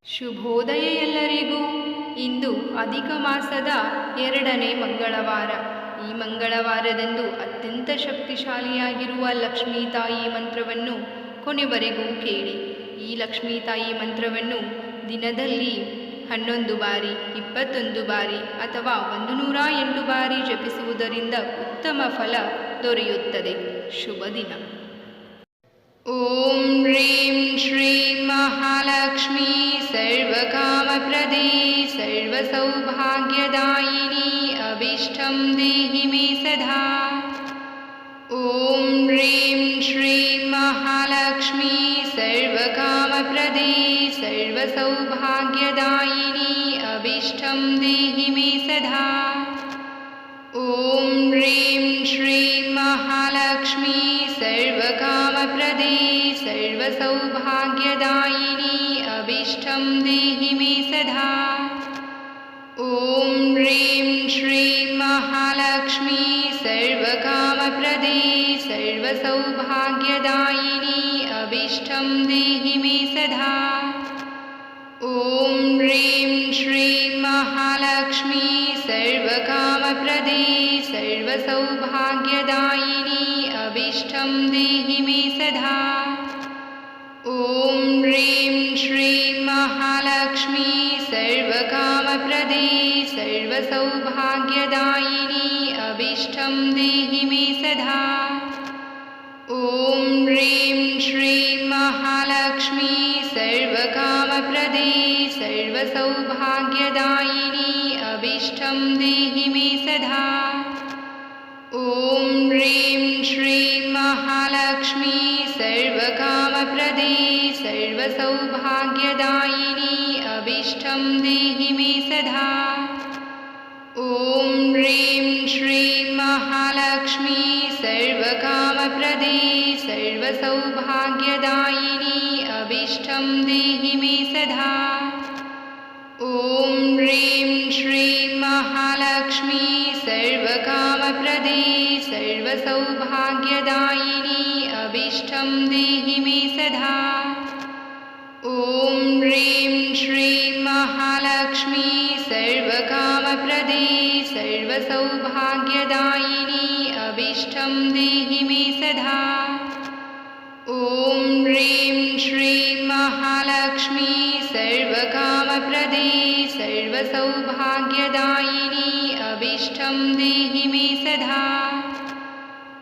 ಶುಭೋದಯ ಎಲ್ಲರಿಗೂ. ಇಂದು ಅಧಿಕ ಮಾಸದ 2ನೇ ಮಂಗಳವಾರ. ಈ ಮಂಗಳವಾರದಂದು ಅತ್ಯಂತ ಶಕ್ತಿಶಾಲಿಯಾಗಿರುವ ಲಕ್ಷ್ಮೀ ತಾಯಿ ಮಂತ್ರವನ್ನು ಕೊನೆವರೆಗೂ ಕೇಳಿ. ಈ ಲಕ್ಷ್ಮೀ ತಾಯಿ ಮಂತ್ರವನ್ನು ದಿನದಲ್ಲಿ 11 ಬಾರಿ, 21 ಬಾರಿ ಅಥವಾ 108 ಬಾರಿ ಜಪಿಸುವುದರಿಂದ ಉತ್ತಮ ಫಲ ದೊರೆಯುತ್ತದೆ. ಶುಭ ದಿನ. ಓಂ ಹ್ರೀಂ ಶ್ರೀಂ ಮಹಾಲಕ್ಷ್ಮೀ ಸರ್ವಕಾಮಪ್ರದೇ ಸರ್ವಸೌಭಾಗ್ಯದಾಯಿನಿ ಅಭೀಷ್ಟಂ ದೇಹಿ ಮೇ ಸದಾ. ಓಂ ಹ್ರೀಂ ಶ್ರೀಂ ಮಹಾಲಕ್ಷ್ಮೀ ಸರ್ವಕಾಮಪ್ರದೇ ಸರ್ವಸೌಭಾಗ್ಯದಾಯಿನಿ ಅಭೀಷ್ಟಂ ದೇಹಿ ಮೇ ಸದಾ. ಓಂ ಹ್ರೀಂ ಶ್ರೀಂ ಮಹಾಲಕ್ಷ್ಮೀ ಸರ್ವಕಾಮಪ್ರದೇ ಸರ್ವಸೌಭಾಗ್ಯದಾಯಿನಿ ಅಭೀಷ್ಟಂ ದೇಹಿ ಮೇ ಸದಾ. ಓಂ ಹ್ರೀಂ ಶ್ರೀಂ ಮಹಾಲಕ್ಷ್ಮೀ ಸರ್ವಕಾಮಪ್ರದೇ ಸರ್ವಸೌಭಾಗ್ಯದಾಯಿನಿ ಅಭೀಷ್ಟಂ ದೇಹಿ ಮೇ ಸದಾ. ಓಂ ಹ್ರೀಂ ಶ್ರೀಂ ಮಹಾಲಕ್ಷ್ಮೀ ಸರ್ವಕಾಮಪ್ರದೇ ಸರ್ವಸೌಭಾಗ್ಯದಾಯಿನಿ ಅಭೀಷ್ಟಂ ದೇಹಿ ಮೇ ಸದಾ. ಓಂ ಹ್ರೀಂ ಶ್ರೀಂ ಮಹಾಲಕ್ಷ್ಮೀ ಸರ್ವಕಾಮಪ್ರದೇ ಸರ್ವಸೌಭಾಗ್ಯದಾಯಿನಿ ಅಭೀಷ್ಟಂ ದೇಹಿ ಮೇ ಸದಾ. ಓಂ ಹ್ರೀಂ ಶ್ರೀಂ ಮಹಾಲಕ್ಷ್ಮೀ ಸರ್ವಕಾಮಪ್ರದೇ ಸರ್ವಸೌಭಾಗ್ಯದಾಯಿನಿ ಅಭೀಷ್ಟಂ ದೇಹಿ ಮೇ ಸದಾ. ಓಂ ಹ್ರೀಂ ಶ್ರೀಂ ಮಹಾಲಕ್ಷ್ಮೀ ಸರ್ವಕಾಮಪ್ರದೇ ಸರ್ವಸೌಭಾಗ್ಯದಾಯಿನಿ ಅಭೀಷ್ಟಂ ದೇಹಿ ಮೇ ಸದಾ. ಓಂ ಹ್ರೀಂ ಶ್ರೀಂ ಮಹಾಲಕ್ಷ್ಮೀ ಸರ್ವಕಾಮಪ್ರದೇ ಸರ್ವಸೌಭಾಗ್ಯದಾಯಿನಿ ಅಭೀಷ್ಟಂ ದೇಹಿ ಮೇ ಸದಾ. ಓಂ ಹ್ರೀಂ ಶ್ರೀಂ ಮಹಾಲಕ್ಷ್ಮೀ ಸರ್ವಕಾಮಪ್ರದೇ ಸರ್ವಸೌಭಾಗ್ಯದಾಯಿನಿ ಅಭೀಷ್ಟಂ ದೇಹಿ ಮೇ ಸದಾ. ಓಂ ಹ್ರೀಂ ಶ್ರೀಂ ಮಹಾಲಕ್ಷ್ಮೀ ಸರ್ವಕಾಮಪ್ರದೇ ಸರ್ವಸೌಭಾಗ್ಯದಾಯಿನಿ ಅಭೀಷ್ಟಂ ದೇಹಿ ಮೇ ಸದಾ. ಓಂ ಹ್ರೀಂ ಶ್ರೀಂ ಮಹಾಲಕ್ಷ್ಮೀ ಸರ್ವಕಾಮಪ್ರದೇ ಸರ್ವಸೌಭಾಗ್ಯದಾಯಿನಿ ಅಭೀಷ್ಟಂ ದೇಹಿ ಮೇ ಸದಾ.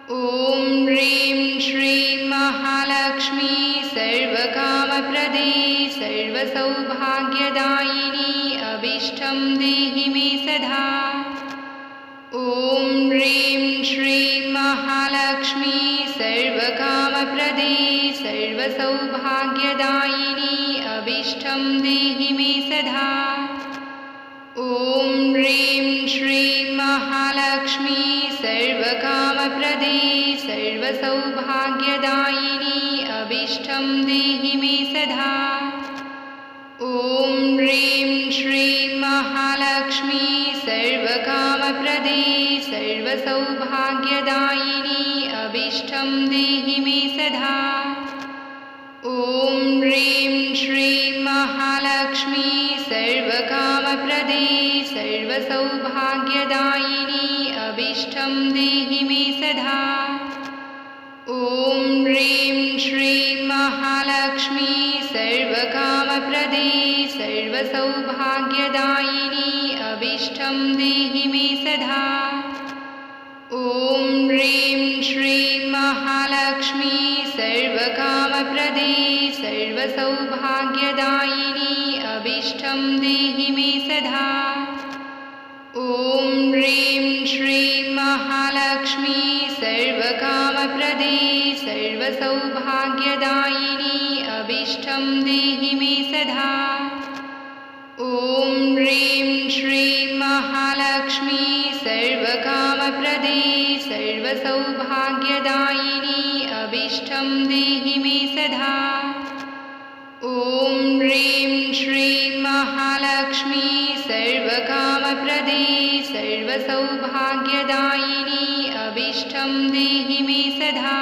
ಓಂ ಹ್ರೀಂ ಶ್ರೀಂ ಮಹಾಲಕ್ಷ್ಮೀ ಸರ್ವಕಾಮಪ್ರದೇ ಸರ್ವಸೌಭಾಗ್ಯದಾಯಿನಿ ಅಭೀಷ್ಟಂ ದೇಹಿ ಮೇ ಸದಾ. ಓಂ ಹ್ರೀಂ ಶ್ರೀಂ ಮಹಾಲಕ್ಷ್ಮೀ ಸರ್ವಕಾಮಪ್ರದೇ ಸರ್ವಸೌಭಾಗ್ಯದಾಯಿನಿ ಅಭೀಷ್ಟಂ ದೇಹಿ ಮೇ ಸದಾ. ಓಂ ಹ್ರೀಂ ಶ್ರೀಂ ಮಹಾಲಕ್ಷ್ಮೀ ಸರ್ವಕಾಮಪ್ರದೇ ಸರ್ವಸೌಭಾಗ್ಯದಾಯಿನಿ ಅಭೀಷ್ಟಂ ದೇಹಿ ಮೇ ಸದಾ. ಓಂ ಹ್ರೀಂ ಶ್ರೀಂ ಮಹಾಲಕ್ಷ್ಮೀ ಸರ್ವಕಾಮಪ್ರದೇ ಸರ್ವಸೌಭಾಗ್ಯದಾಯಿನಿ ಅಭೀಷ್ಟಂ ದೇಹಿ ಮೇ ಸದಾ. ಓಂ ಹ್ರೀಂ ಶ್ರೀಂ ಮಹಾಲಕ್ಷ್ಮೀ ಸರ್ವಕಾಮಪ್ರದೇ ಸರ್ವಸೌಭಾಗ್ಯದಾಯಿನಿ ಅಭೀಷ್ಟಂ ದೇಹಿ ಮೇ ಸದಾ. ಓಂ ಹ್ರೀಂ ಶ್ರೀಂ ಮಹಾಲಕ್ಷ್ಮೀ ಸರ್ವಕಾಮಪ್ರದೇ ಸರ್ವಸೌಭಾಗ್ಯದಾಯಿನಿ ಅಭೀಷ್ಟಂ ದೇಹಿ ಮೇ ಸದಾ. ಓಂ ಹ್ರೀಂ ಶ್ರೀಂ ಮಹಾಲಕ್ಷ್ಮೀ ಸರ್ವಕಾಮಪ್ರದೇ ಸರ್ವಸೌಭಾಗ್ಯದಾಯಿನಿ ಅಭೀಷ್ಟಂ ದೇಹಿ ಮೇ ಸದಾ. ಓಂ ಹ್ರೀಂ ಶ್ರೀಂ ಮಹಾಲಕ್ಷ್ಮೀ ಸರ್ವಕಾಮಪ್ರದೇ ಸರ್ವಸೌಭಾಗ್ಯದಾಯಿನಿ ಅಭೀಷ್ಟಂ ದೇಹಿ ಮೇ ಸದಾ. ಓಂ ಹ್ರೀಂ ಶ್ರೀಂ ಮಹಾಲಕ್ಷ್ಮೀ ಸರ್ವಕಾಮಪ್ರದೇ ಸರ್ವಸೌಭಾಗ್ಯದಾಯಿನಿ ಅಭೀಷ್ಟಂ ದೇಹಿ ಮೇ ಸದಾ. ಓಂ ಹ್ರೀಂ ಶ್ರೀಂ ಮಹಾಲಕ್ಷ್ಮೀ ಸರ್ವಕಾಮಪ್ರದೇ ಸರ್ವಸೌಭಾಗ್ಯದಾಯಿನಿ ಅಭೀಷ್ಟಂ ದೇಹಿ ಮೇ ಸದಾ.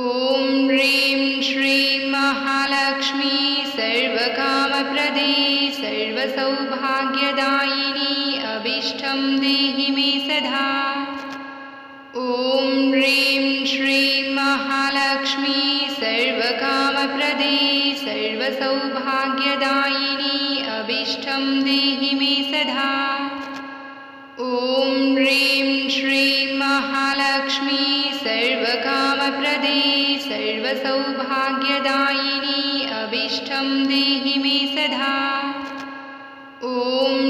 ಓಂ ಹ್ರೀಂ ಶ್ರೀಂ ಮಹಾಲಕ್ಷ್ಮೀ ಸರ್ವ सर्वकामप्रदे सर्वसौभाग्यदायिनी अभीष्टं देहि मे सदा। ॐ ह्रीं श्रीं महालक्ष्मी सर्वकामप्रदे सर्वसौभाग्यदायिनी अभीष्टं देहि मे सदा। ॐ ह्रीं श्रीं महालक्ष्मी सर्वकामप्रदे सर्वसौभाग्यदायिनी अभीष्टं देहि मे सदा। ॐ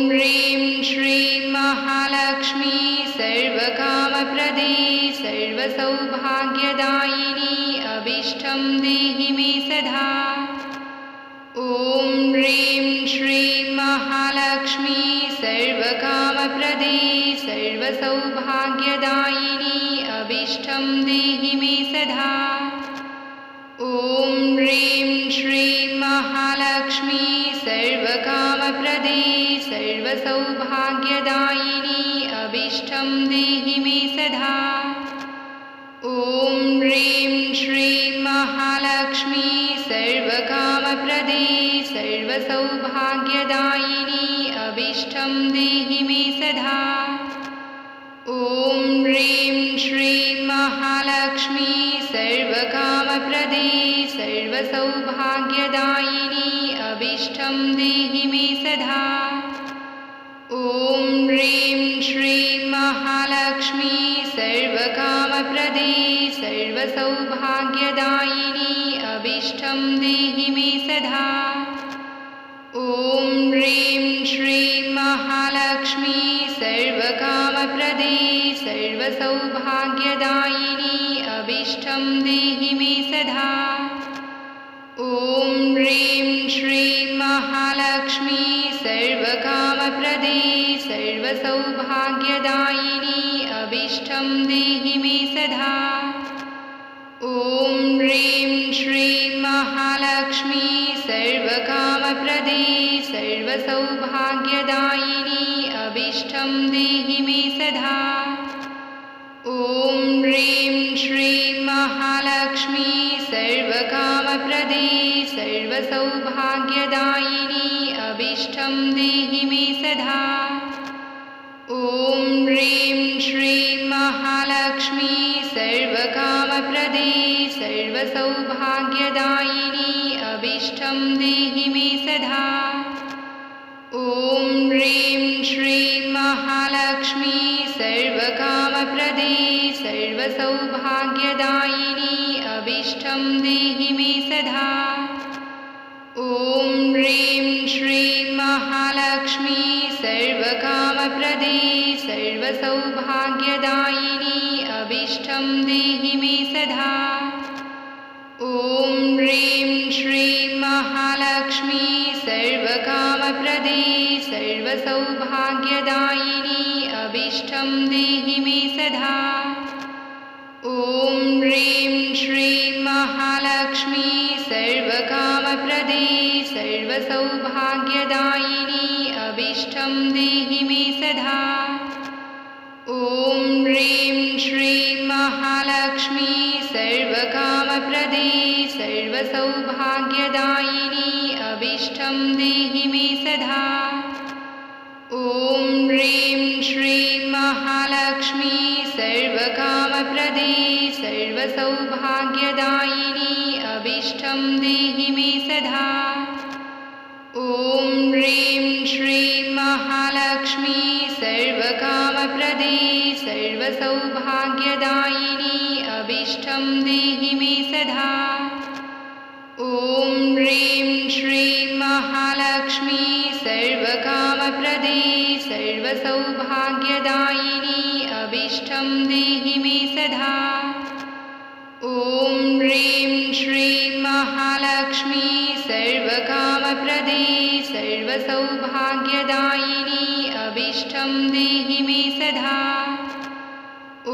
ह्रीं श्रीं महालक्ष्मी सर्वकामप्रदे सर्वसौभाग्यदायिनी अभीष्टं देहि मे सदा। ॐ ह्रीं श्रीं महालक्ष्मी सर्वकामप्रदे सर्वसौभाग्यदायिनी अभीष्टं देहि मे सदा। ॐ ह्रीं श्रीं महालक्ष्मी सर्वकामप्रदे सर्वसौभाग्यदायिनी अभीष्टं देहि मे सदा। ॐ ह्रीं श्रीं महालक्ष्मी सर्वकामप्रदे सर्वसौभाग्यदायिनी अभीष्टं देहि मे सदा। ॐ ह्रीं श्रीं महालक्ष्मी सर्वकामप्रदे सर्वसौभाग्यदायिनी अभीष्टं देहि मे सदा। ॐ ह्रीं श्रीं महालक्ष्मी सर्वकामप्रदे सर्वसौभाग्यदायिनी अभीष्टं देहि मे सदा। ॐ ह्रीं श्रीं महालक्ष्मी सर्वकामप्रदे सर्वसौभाग्यदायिनी अभीष्टं देहि मे सदा। ॐ ह्रीं श्रीं महालक्ष्मी सर्वकामप्रदे सर्वसौभाग्यदायिनी अभीष्टं देहि मे सदा। ॐ ह्रीं श्रीं महालक्ष्मी सर्वकामप्रदे सर्वसौभाग्यदायिनी अभीष्टं देहि मे सदा। ॐ ह्रीं श्रीं महालक्ष्मी सर्वकामप्रदे सर्वसौभाग्यदायिनी अभीष्टं देहि मे सदा। ॐ ह्रीं श्रीं महालक्ष्मी सर्वकामप्रदे सर्वसौभाग्यदायिनी अभीष्टं देहि मे सदा। ॐ ह्रीं श्रीं महालक्ष्मी सर्वकामप्रदे सर्वसौभाग्यदायिनी अभीष्टं देहि मे सदा। ॐ ह्रीं श्रीं महालक्ष्मी सर्वकामप्रदे सर्वसौभाग्यदायिनी अभीष्टं देहि मे सदा। ॐ ह्रीं श्रीं महालक्ष्मी सर्वकामप्रदे सर्वसौभाग्यदायिनी अभीष्टं देहि मे सदा। ॐ ह्रीं श्रीं महालक्ष्मी सर्वकामप्रदे सर्वसौभाग्यदायिनी अभीष्टं देहि मे सदा। ॐ ह्रीं श्रीं महालक्ष्मी सर्वकामप्रदे सर्वसौभाग्यदायिनी अभीष्टं देहि मे सदा। ॐ ह्रीं श्रीं महालक्ष्मी सर्वकामप्रदे सर्वसौभाग्यदायिनी अभीष्टं देहि मे सदा। ॐ ह्रीं श्रीं महालक्ष्मी सर्वकामप्रदे सर्वसौभाग्यदायिनी अभीष्टं देहि मे सदा। ॐ ह्रीं श्रीं महालक्ष्मी सर्वकामप्रदे सर्वसौभाग्यदायिनी अभीष्टं देहि मे सदा। ॐ ह्रीं श्रीं महालक्ष्मी सर्वकामप्रदे सर्वसौभाग्यदायिनी अभीष्टं देहि मे सदा। ॐ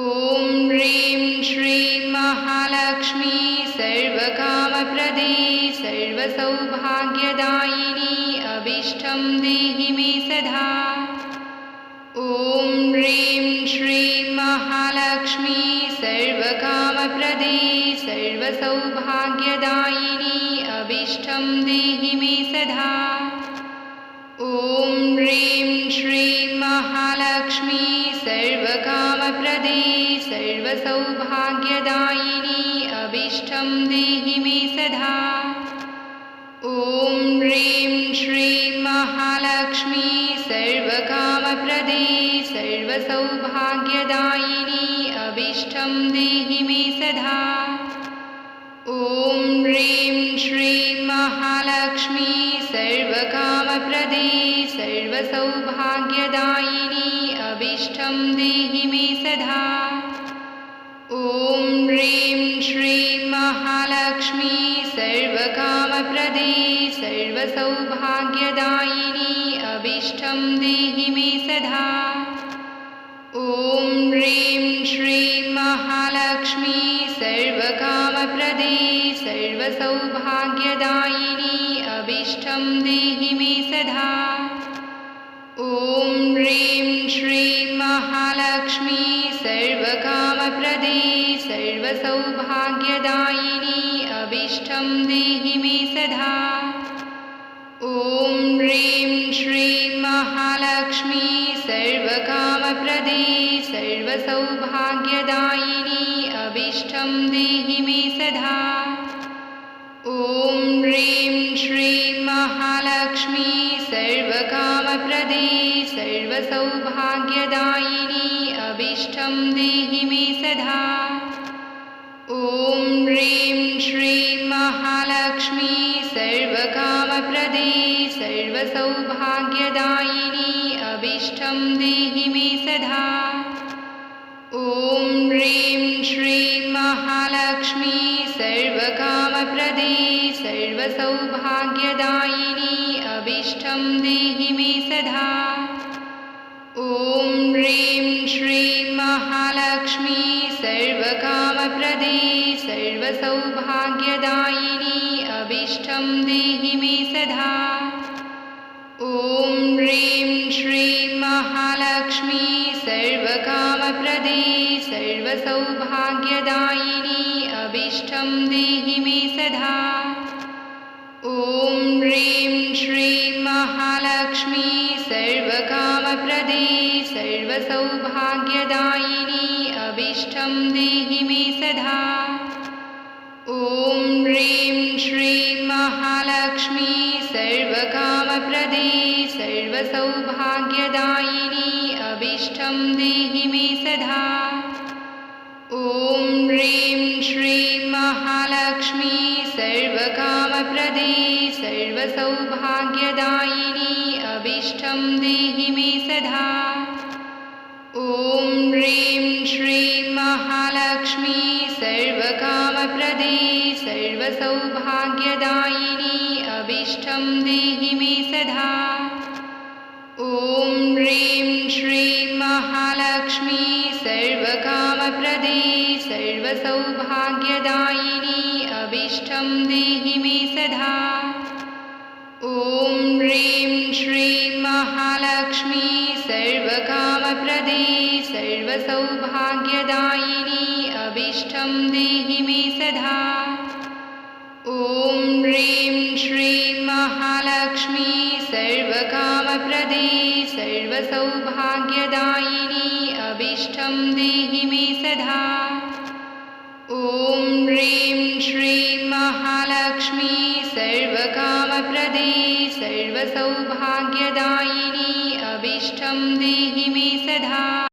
ह्रीं श्रीं महालक्ष्मी सर्वकामप्रदे सर्वसौभाग्यदायिनी अभीष्टं देहि मे सदा। ॐ ह्रीं श्रीं महालक्ष्मी सर्वकामप्रदे सर्वसौभाग्यदायिनी अभीष्टं देहि मे सदा। ॐ ह्रीं श्रीं महालक्ष्मी सर्वकामप्रदे सर्वसौभाग्यदायिनी अभीष्टं देहि मे सदा। ॐ ह्रीं श्रीं महालक्ष्मी सर्वकामप्रदे सर्वसौभाग्यदायिनी अभीष्टं देहि मे सदा। ॐ ह्रीं श्रीं महालक्ष्मी सर्वकामप्रदे सर्वसौभाग्यदायिनी अभीष्टं देहि मे सदा। ॐ ह्रीं श्रीं महालक्ष्मी सर्वकामप्रदे सर्वसौभाग्यदायिनी अभीष्टं देहि मे सदा। ॐ ह्रीं श्रीं महालक्ष्मी सर्वकामप्रदे सर्वसौभाग्यदायिनी अभीष्टं देहि मे सदा। ॐ ह्रीं श्रीं महालक्ष्मी सर्वकामप्रदे सर्वसौभाग्यदायिनी अभीष्टं देहि मे सदा। ॐ ह्रीं श्रीं महालक्ष्मी सर्वकामप्रदे सर्वसौभाग्यदायिनी अभीष्टं देहि मे सदा। ॐ ह्रीं श्रीं महालक्ष्मी सर्वकामप्रदे सर्वसौभाग्यदायिनी अभीष्टं देहि मे सदा। ॐ ह्रीं श्रीं महालक्ष्मी सर्वकामप्रदे सर्वसौभाग्यदायिनी अभीष्टं देहि मे सदा। ॐ ह्रीं श्रीं महालक्ष्मी सर्वकामप्रदे सर्वसौभाग्यदायिनी अभीष्टं देहि मे सदा। ॐ ह्रीं श्रीं महालक्ष्मी सर्वकामप्रदे सर्वसौभाग्यदायिनी अभीष्टं देहि मे सदा। ॐ ह्रीं श्रीं महालक्ष्मी सर्वकामप्रदे सर्वसौभाग्यदायिनी अभीष्टं देहि मे सदा। ॐ ह्रीं श्रीं महालक्ष्मी सर्वकामप्रदे सर्वसौभाग्यदायिनी अभीष्टं देहि मे सदा। ॐ ह्रीं श्रीं महालक्ष्मी सर्वकामप्रदे सर्वसौभाग्यदायिनी अभीष्टं देहि मे सदा। ॐ ह्रीं श्रीं महालक्ष्मी सर्वकामप्रदे सर्वसौभाग्यदायिनी अभीष्टं देहि मे सदा। ॐ ह्रीं श्रीं महालक्ष्मी सर्वकामप्रदे सर्वसौभाग्यदायिनी अभीष्टं देहि मे सदा। ॐ ह्रीं श्रीं महालक्ष्मी सर्वकामप्रदे सर्वसौभाग्यदायिनी अभीष्टं देहि मे सदा। ॐ ह्रीं श्रीं महालक्ष्मी सर्वकामप्रदे सर्वसौभाग्यदायिनी अभीष्टं देहि मे सदा। ॐ ह्रीं श्रीं महालक्ष्मी सर्वकामप्रदे सर्वसौभाग्यदायिनी अभीष्टं देहि मे सदा।